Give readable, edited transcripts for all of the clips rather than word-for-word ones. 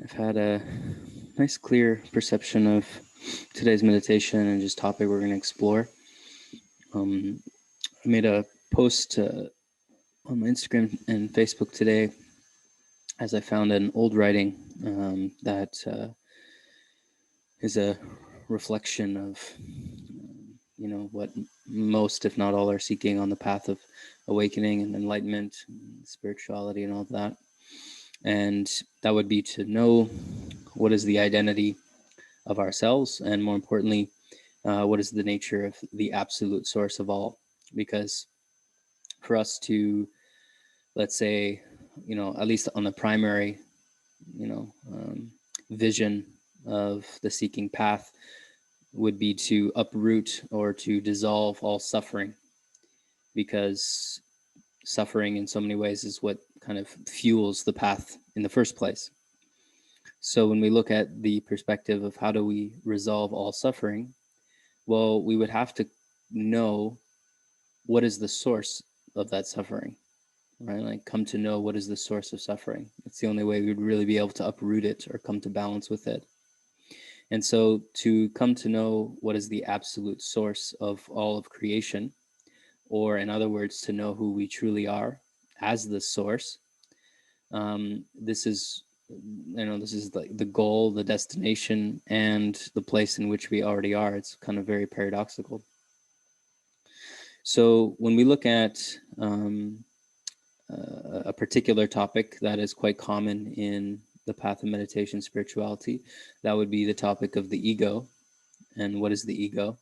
I've had a nice, clear perception of today's meditation and just topic we're going to explore. I made a post on my Instagram and Facebook today as I found an old writing that is a reflection of, what most, if not all, are seeking on the path of awakening and enlightenment, and spirituality, and all of that. And that would be to know what is the identity of ourselves, and more importantly, what is the nature of the absolute source of all. Because for us to, let's say, at least on the primary, you know, um, vision of the seeking path would be to uproot or to dissolve all suffering, because suffering in so many ways is what kind of fuels the path in the first place. So when we look at the perspective of how do we resolve all suffering, well, we would have to know what is the source of that suffering, right? Like come to know what is the source of suffering. It's the only way we would really be able to uproot it or come to balance with it. And so to come to know what is the absolute source of all of creation, or in other words, to know who we truly are as the source, this is this is the goal, the destination, and the place in which we already are. It's kind of very paradoxical. So when we look at a particular topic that is quite common in the path of meditation spirituality, that would be the topic of the ego. And what is the ego?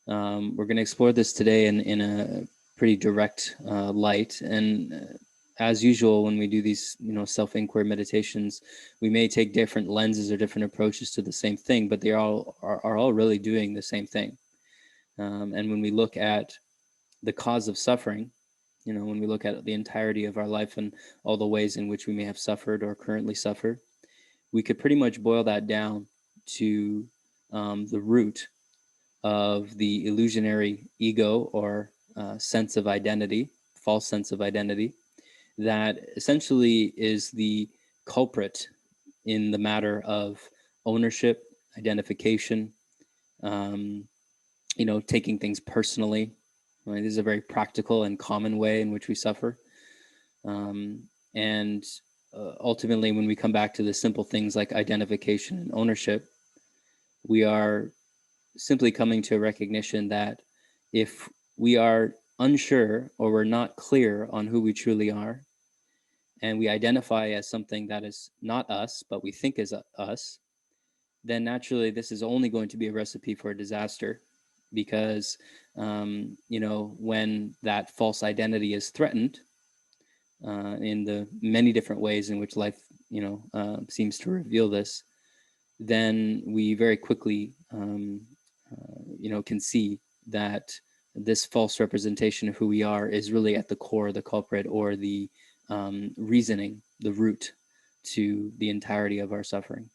We're going to explore this today in a pretty direct light. And as usual, when we do these, self-inquiry meditations, we may take different lenses or different approaches to the same thing, but they are all really doing the same thing. And when we look at the cause of suffering, when we look at the entirety of our life and all the ways in which we may have suffered or currently suffer, we could pretty much boil that down to the root of the illusionary ego, or sense of identity, false sense of identity, that essentially is the culprit in the matter of ownership, identification, um, taking things personally. Right? This is a very practical and common way in which we suffer. And ultimately, when we come back to the simple things like identification and ownership, we are simply coming to a recognition that if we are unsure or we're not clear on who we truly are, and we identify as something that is not us, but we think is us, then naturally this is only going to be a recipe for a disaster. Because, when that false identity is threatened, in the many different ways in which life, seems to reveal this, then we very quickly, can see that this false representation of who we are is really at the core of the culprit, or the reasoning, the root to the entirety of our suffering.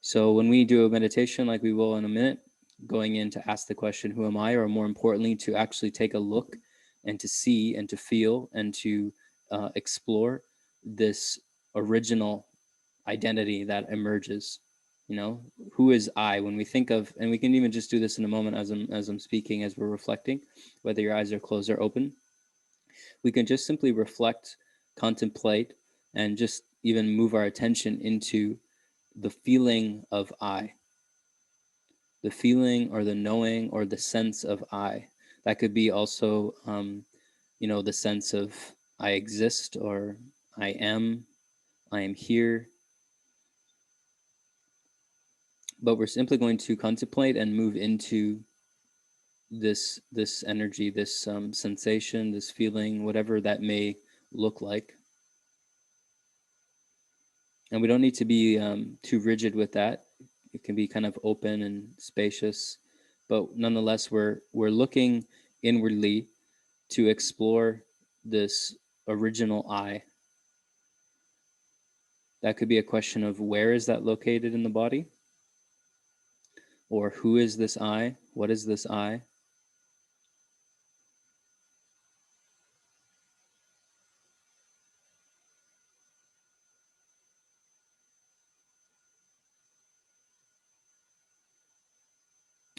So when we do a meditation, like we will in a minute, going in to ask the question, who am I? Or more importantly, to actually take a look and to see and to feel and to explore this original identity that emerges. Who is I? When we think of, and we can even just do this in a moment as I'm speaking, as we're reflecting, whether your eyes are closed or open, we can just simply reflect, contemplate, and just even move our attention into the feeling of I, the feeling or the knowing or the sense of I. That could be also, the sense of I exist, or I am here. But we're simply going to contemplate and move into this energy, this sensation, this feeling, whatever that may look like. And we don't need to be too rigid with that. It can be kind of open and spacious, but nonetheless, we're looking inwardly to explore this original I. That could be a question of where is that located in the body, or who is this I? What is this I?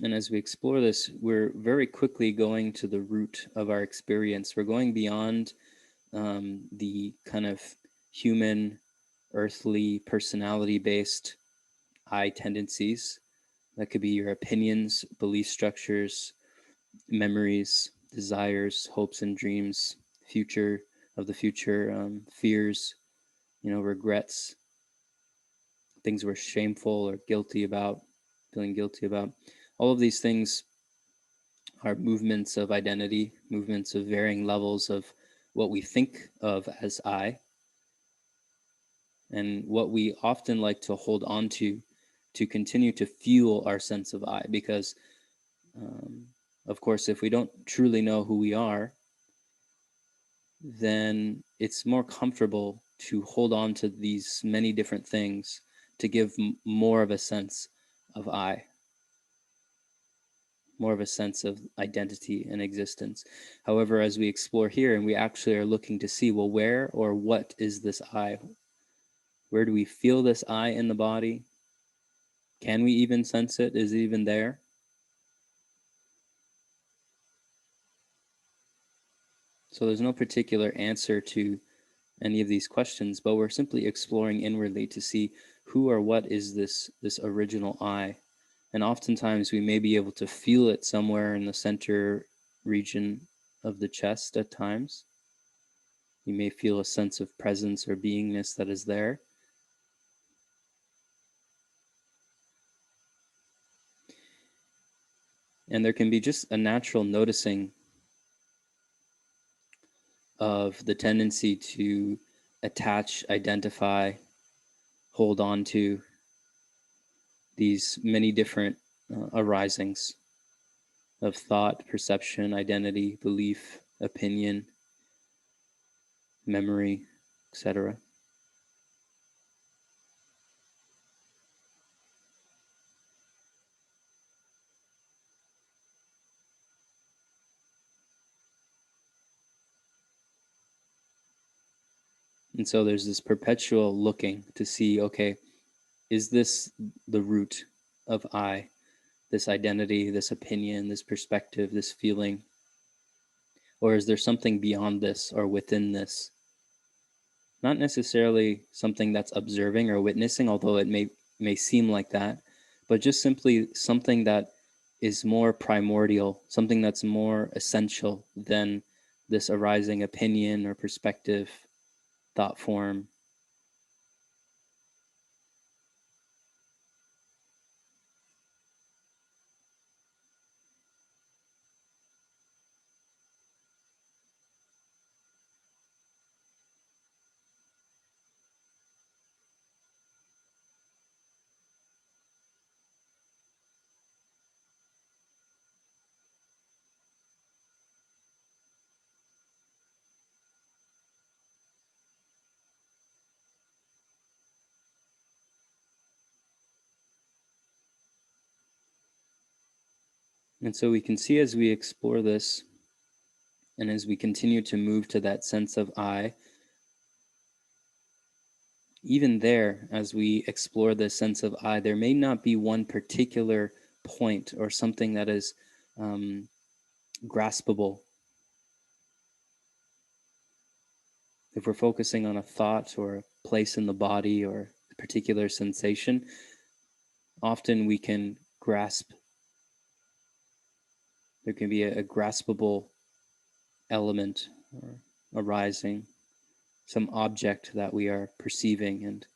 And as we explore this, we're very quickly going to the root of our experience. We're going beyond the kind of human, earthly, personality based I tendencies. That could be your opinions, belief structures, memories, desires, hopes and dreams, future of the future, fears, regrets, things we're shameful or guilty about, feeling guilty about. All of these things are movements of identity, movements of varying levels of what we think of as I, and what we often like to hold on to continue to fuel our sense of I. Because, um, of course, if we don't truly know who we are, then it's more comfortable to hold on to these many different things to give more of a sense of I, more of a sense of identity and existence. However, as we explore here and we actually are looking to see, well, where or what is this I? Where do we feel this I in the body? Can we even sense it? Is it even there? So there's no particular answer to any of these questions, but we're simply exploring inwardly to see who or what is this original I. And oftentimes we may be able to feel it somewhere in the center region of the chest at times. You may feel a sense of presence or beingness that is there. And there can be just a natural noticing of the tendency to attach, identify, hold on to these many different arisings of thought, perception, identity, belief, opinion, memory, etc. And so there's this perpetual looking to see, okay, is this the root of I, this identity, this opinion, this perspective, this feeling? Or is there something beyond this or within this? Not necessarily something that's observing or witnessing, although it may seem like that, but just simply something that is more primordial, something that's more essential than this arising opinion or perspective, thought form. And so we can see as we explore this and as we continue to move to that sense of I, even there, as we explore this sense of I, there may not be one particular point or something that is um, graspable. If we're focusing on a thought or a place in the body or a particular sensation, often we can grasp, there can be a graspable element or arising, some object that we are perceiving and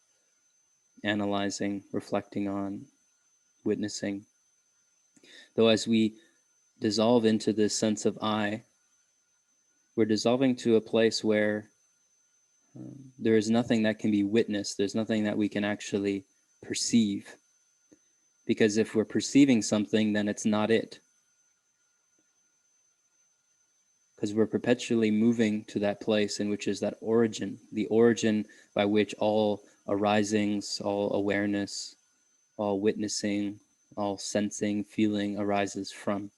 analyzing, reflecting on, witnessing. Though as we dissolve into this sense of I, we're dissolving to a place where there is nothing that can be witnessed. There's nothing that we can actually perceive. Because if we're perceiving something, then it's not it. Because we're perpetually moving to that place in which is that origin, the origin by which all arisings, all awareness, all witnessing, all sensing, feeling arises from.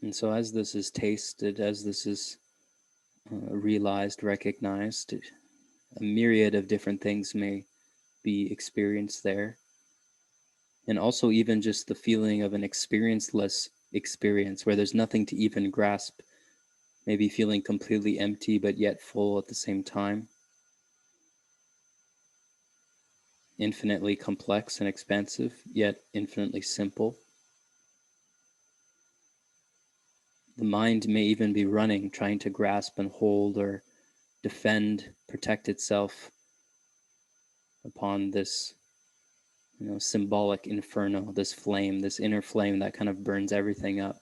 And so, as this is tasted, as this is realized, recognized, a myriad of different things may be experienced there. And also, even just the feeling of an experienceless experience where there's nothing to even grasp, maybe feeling completely empty but yet full at the same time. Infinitely complex and expansive, yet infinitely simple. The mind may even be running, trying to grasp and hold or defend, protect itself upon this, symbolic inferno, this flame, this inner flame that kind of burns everything up.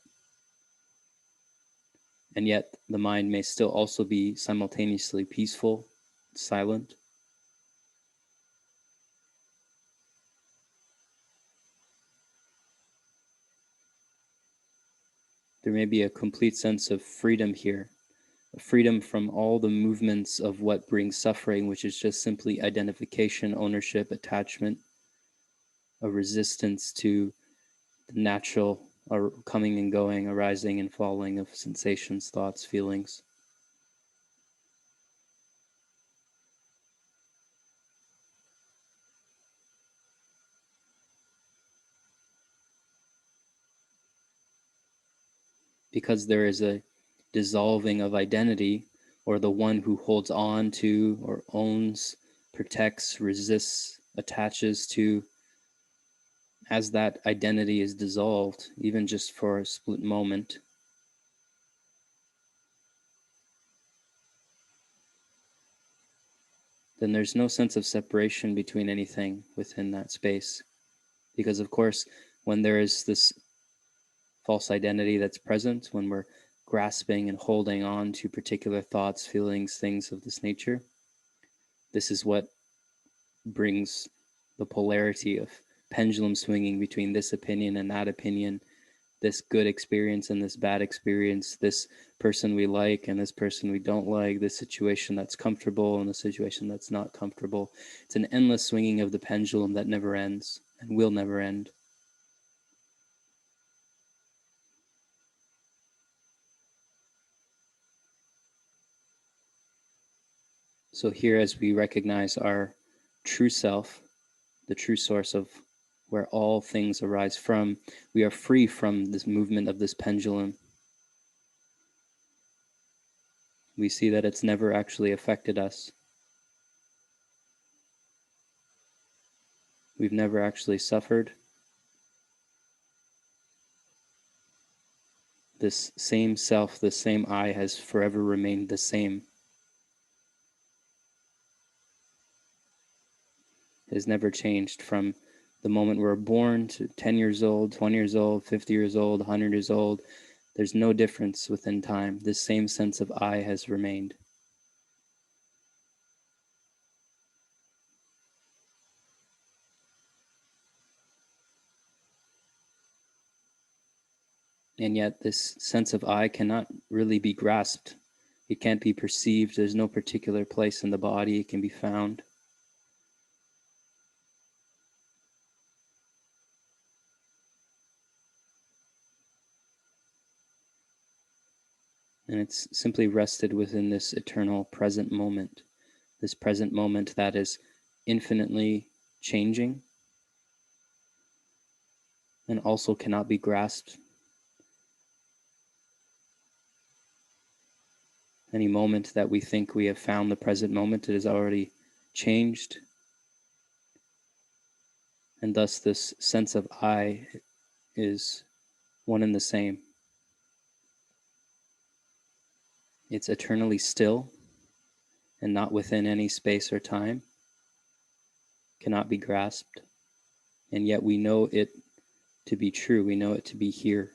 And yet the mind may still also be simultaneously peaceful, silent. There may be a complete sense of freedom here, a freedom from all the movements of what brings suffering, which is just simply identification, ownership, attachment, a resistance to the natural coming and going, arising and falling of sensations, thoughts, feelings. Because there is a dissolving of identity, or the one who holds on to or owns, protects, resists, attaches to, as that identity is dissolved, even just for a split moment, then there's no sense of separation between anything within that space. Because, of course, when there is this false identity that's present, when we're grasping and holding on to particular thoughts, feelings, things of this nature, this is what brings the polarity of pendulum swinging between this opinion and that opinion, this good experience and this bad experience, this person we like and this person we don't like, this situation that's comfortable and the situation that's not comfortable. It's an endless swinging of the pendulum that never ends and will never end. So here, as we recognize our true self, the true source of where all things arise from, we are free from this movement of this pendulum. We see that it's never actually affected us. We've never actually suffered. This same self, this same I has forever remained the same. Has never changed from the moment we're born to 10 years old, 20 years old, 50 years old, 100 years old. There's no difference within time. This same sense of I has remained. And yet this sense of I cannot really be grasped. It can't be perceived. There's no particular place in the body it can be found. And it's simply rested within this eternal present moment, this present moment that is infinitely changing and also cannot be grasped. Any moment that we think we have found the present moment, it is already changed. And thus this sense of I is one and the same. It's eternally still and not within any space or time, cannot be grasped. And yet we know it to be true. We know it to be here.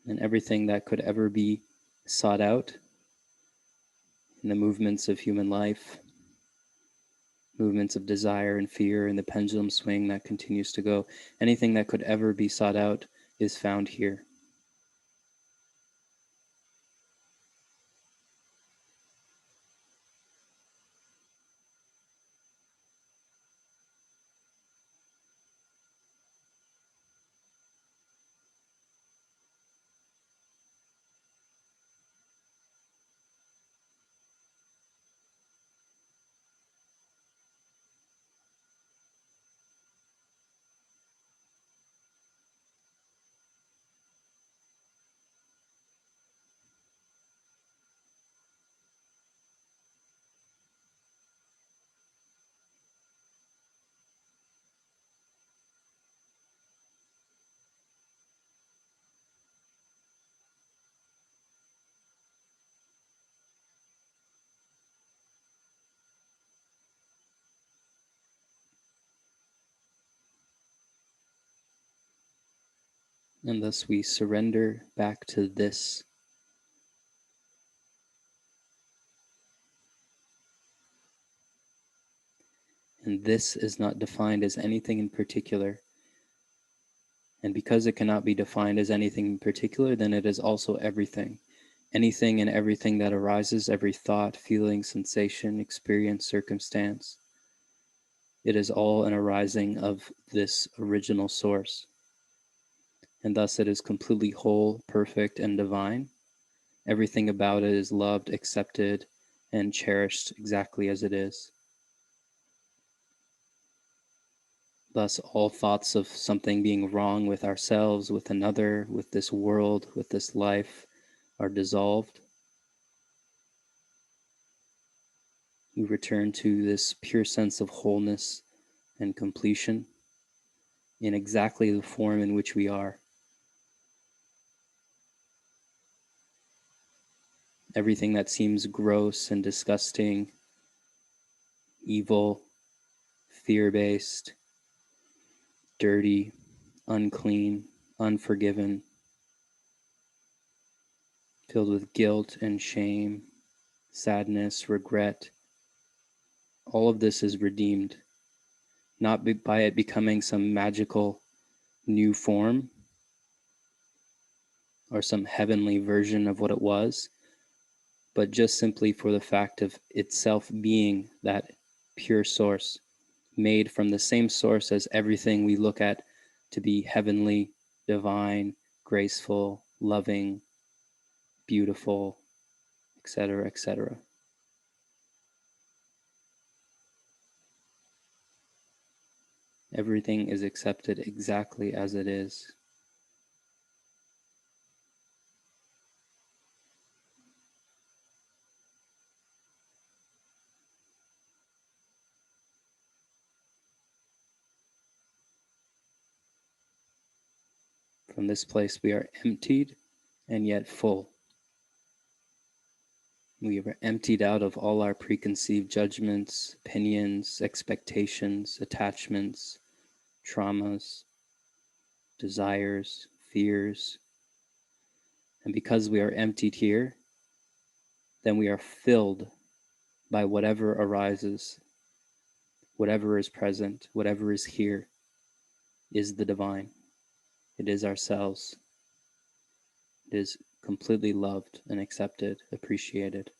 And everything that could ever be sought out in the movements of human life, movements of desire and fear, and the pendulum swing that continues to go, anything that could ever be sought out is found here. And thus we surrender back to this. And this is not defined as anything in particular. And because it cannot be defined as anything in particular, then it is also everything. Anything and everything that arises, every thought, feeling, sensation, experience, circumstance, it is all an arising of this original source. And thus it is completely whole, perfect, and divine. Everything about it is loved, accepted, and cherished exactly as it is. Thus, all thoughts of something being wrong with ourselves, with another, with this world, with this life, are dissolved. We return to this pure sense of wholeness and completion in exactly the form in which we are. Everything that seems gross and disgusting, evil, fear-based, dirty, unclean, unforgiven, filled with guilt and shame, sadness, regret, all of this is redeemed, not by it becoming some magical new form or some heavenly version of what it was, but just simply for the fact of itself being that pure source, made from the same source as everything we look at to be heavenly, divine, graceful, loving, beautiful, etc., etc. Everything is accepted exactly as it is. From this place, we are emptied and yet full. We are emptied out of all our preconceived judgments, opinions, expectations, attachments, traumas, desires, fears. And because we are emptied here, then we are filled by whatever arises, whatever is present, whatever is here is the divine. It is ourselves. It is completely loved and accepted, appreciated.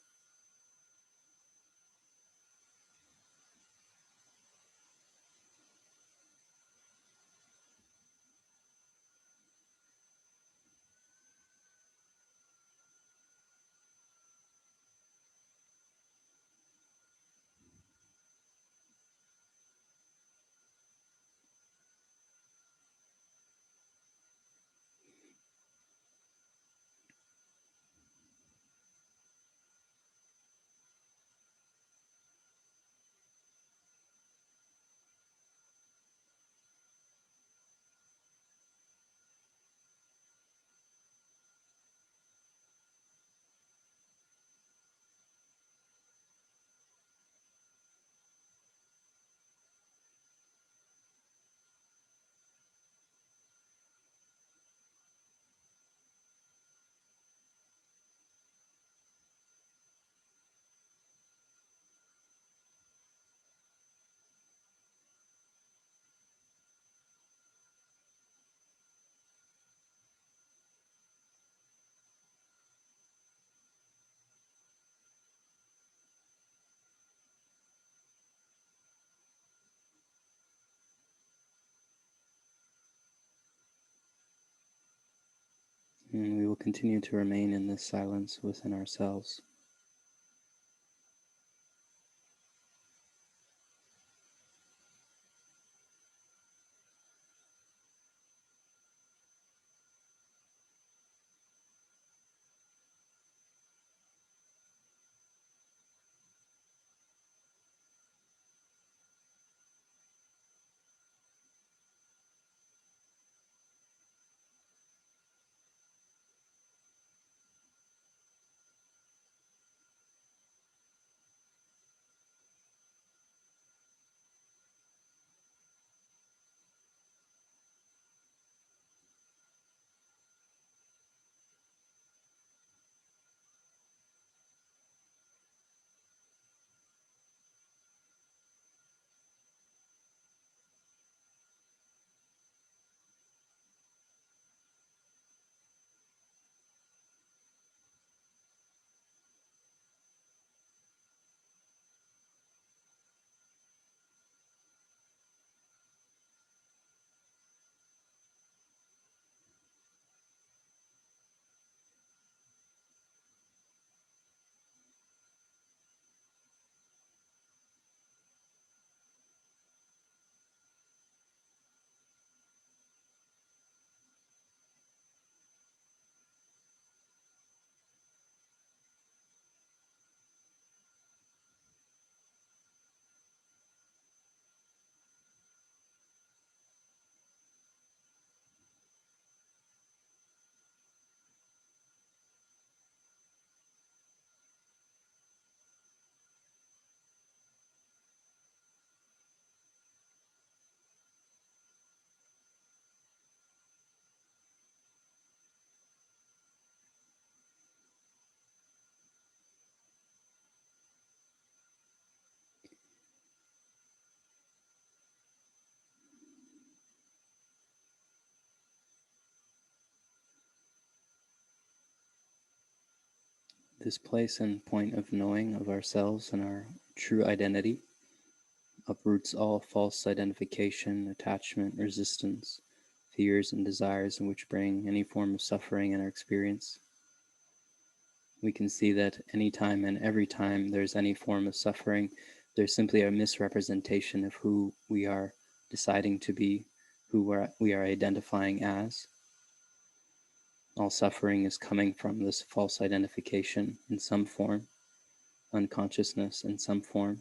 And we will continue to remain in this silence within ourselves. This place and point of knowing of ourselves and our true identity uproots all false identification, attachment, resistance, fears, and desires in which bring any form of suffering in our experience. We can see that anytime and every time there's any form of suffering, there's simply a misrepresentation of who we are deciding to be, who we are identifying as. All suffering is coming from this false identification in some form, unconsciousness in some form.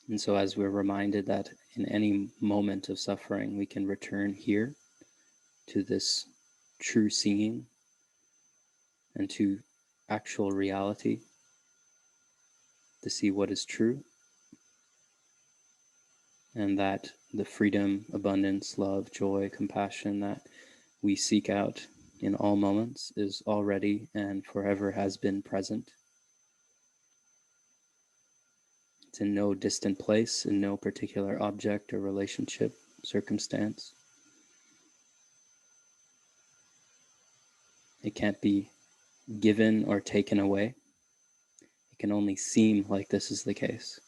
And so as we're reminded that in any moment of suffering, we can return here to this true seeing and to actual reality, to see what is true, and that the freedom, abundance, love, joy, compassion that we seek out in all moments is already and forever has been present. It's in no distant place, in no particular object or relationship, circumstance. It can't be given or taken away. It can only seem like this is the case.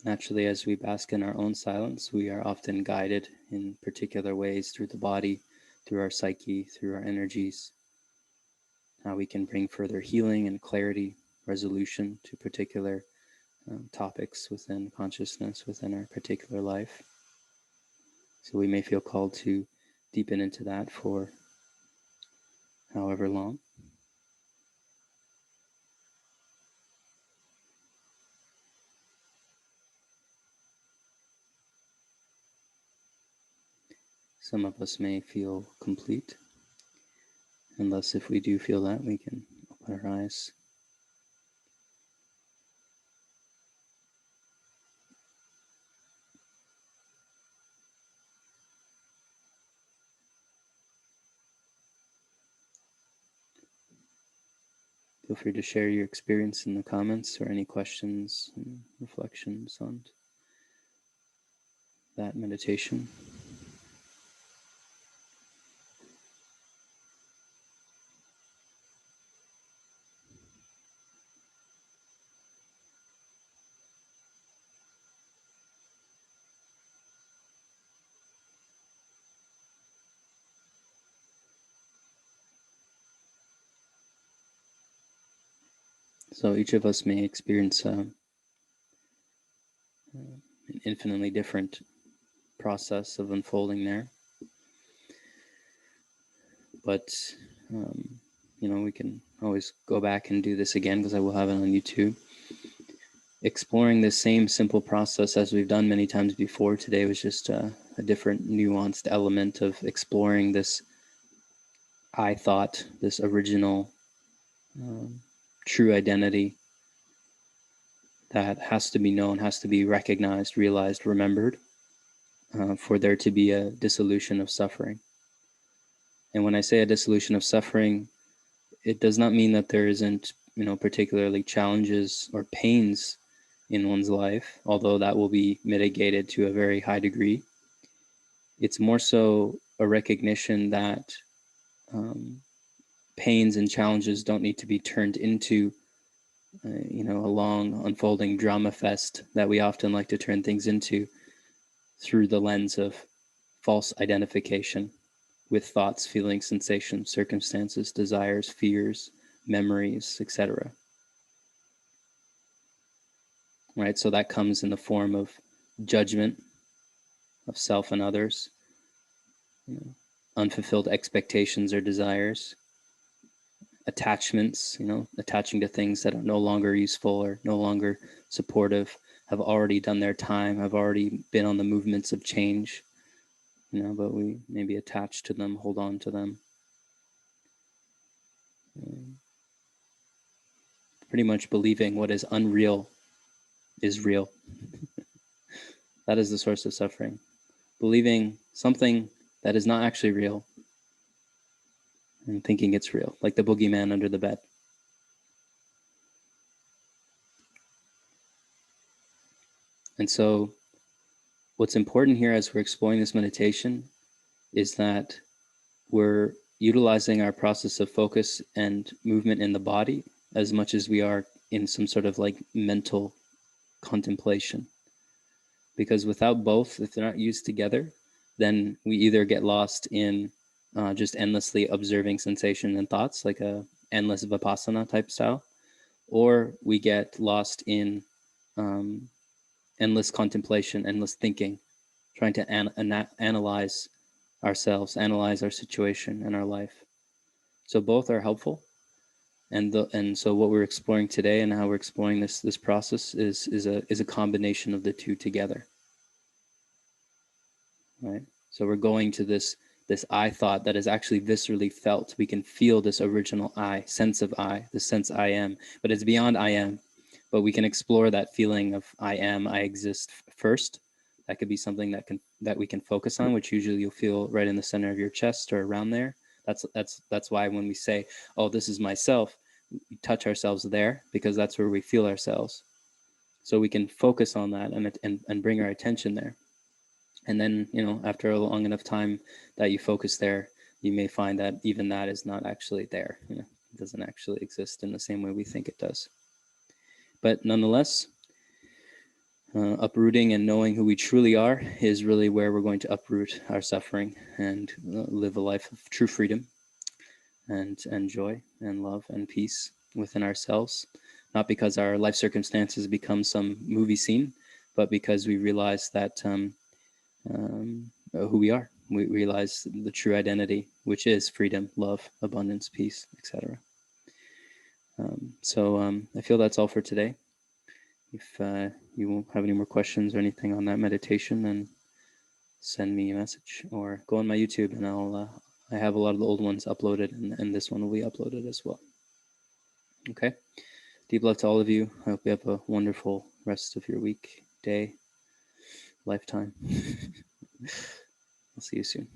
Naturally, as we bask in our own silence, we are often guided in particular ways through the body, through our psyche, through our energies, how we can bring further healing and clarity, resolution to particular topics within consciousness, within our particular life. So we may feel called to deepen into that for however long. Some of us may feel complete, and thus if we do feel that, we can open our eyes. Feel free to share your experience in the comments or any questions and reflections on that meditation. So each of us may experience an infinitely different process of unfolding there. But, we can always go back and do this again because I will have it on YouTube. Exploring the same simple process as we've done many times before. Today was just a different nuanced element of exploring this I thought, this original true identity that has to be known, has to be recognized, realized, remembered, for there to be a dissolution of suffering. And when I say a dissolution of suffering, it does not mean that there isn't, particularly challenges or pains in one's life, although that will be mitigated to a very high degree. It's more so a recognition that pains and challenges don't need to be turned into a long unfolding drama fest that we often like to turn things into through the lens of false identification with thoughts, feelings, sensations, circumstances, desires, fears, memories, etc. Right? So that comes in the form of judgment of self and others, unfulfilled expectations or desires, attachments, attaching to things that are no longer useful or no longer supportive, have already done their time, have already been on the movements of change, but we may be attached to them, hold on to them. pretty much believing what is unreal is real. That is the source of suffering. Believing something that is not actually real and thinking it's real, like the boogeyman under the bed. And so, what's important here as we're exploring this meditation is that we're utilizing our process of focus and movement in the body as much as we are in some sort of like mental contemplation. Because without both, if they're not used together, then we either get lost in just endlessly observing sensation and thoughts, like a endless vipassana type style, or we get lost in um, endless contemplation, endless thinking, trying to analyze ourselves, analyze our situation and our life. So both are helpful, and so what we're exploring today and how we're exploring this process is a combination of the two together, right? So we're going to this I thought that is actually viscerally felt. We can feel this original I, sense of I, the sense I am, but it's beyond I am. But we can explore that feeling of I am, I exist first. That could be something that we can focus on, which usually you'll feel right in the center of your chest or around there. That's why when we say, "Oh, this is myself," we touch ourselves there because that's where we feel ourselves. So we can focus on that and bring our attention there. And then, after a long enough time that you focus there, you may find that even that is not actually there. It doesn't actually exist in the same way we think it does. But nonetheless, uprooting and knowing who we truly are is really where we're going to uproot our suffering and live a life of true freedom and joy and love and peace within ourselves. Not because our life circumstances become some movie scene, but because we realize that who we are. We realize the true identity, which is freedom, love, abundance, peace, etc. So I feel that's all for today. If you won't have any more questions or anything on that meditation, then send me a message or go on my YouTube, and I have a lot of the old ones uploaded, and this one will be uploaded as well. Okay. Deep love to all of you. I hope you have a wonderful rest of your week, day, lifetime. I'll see you soon.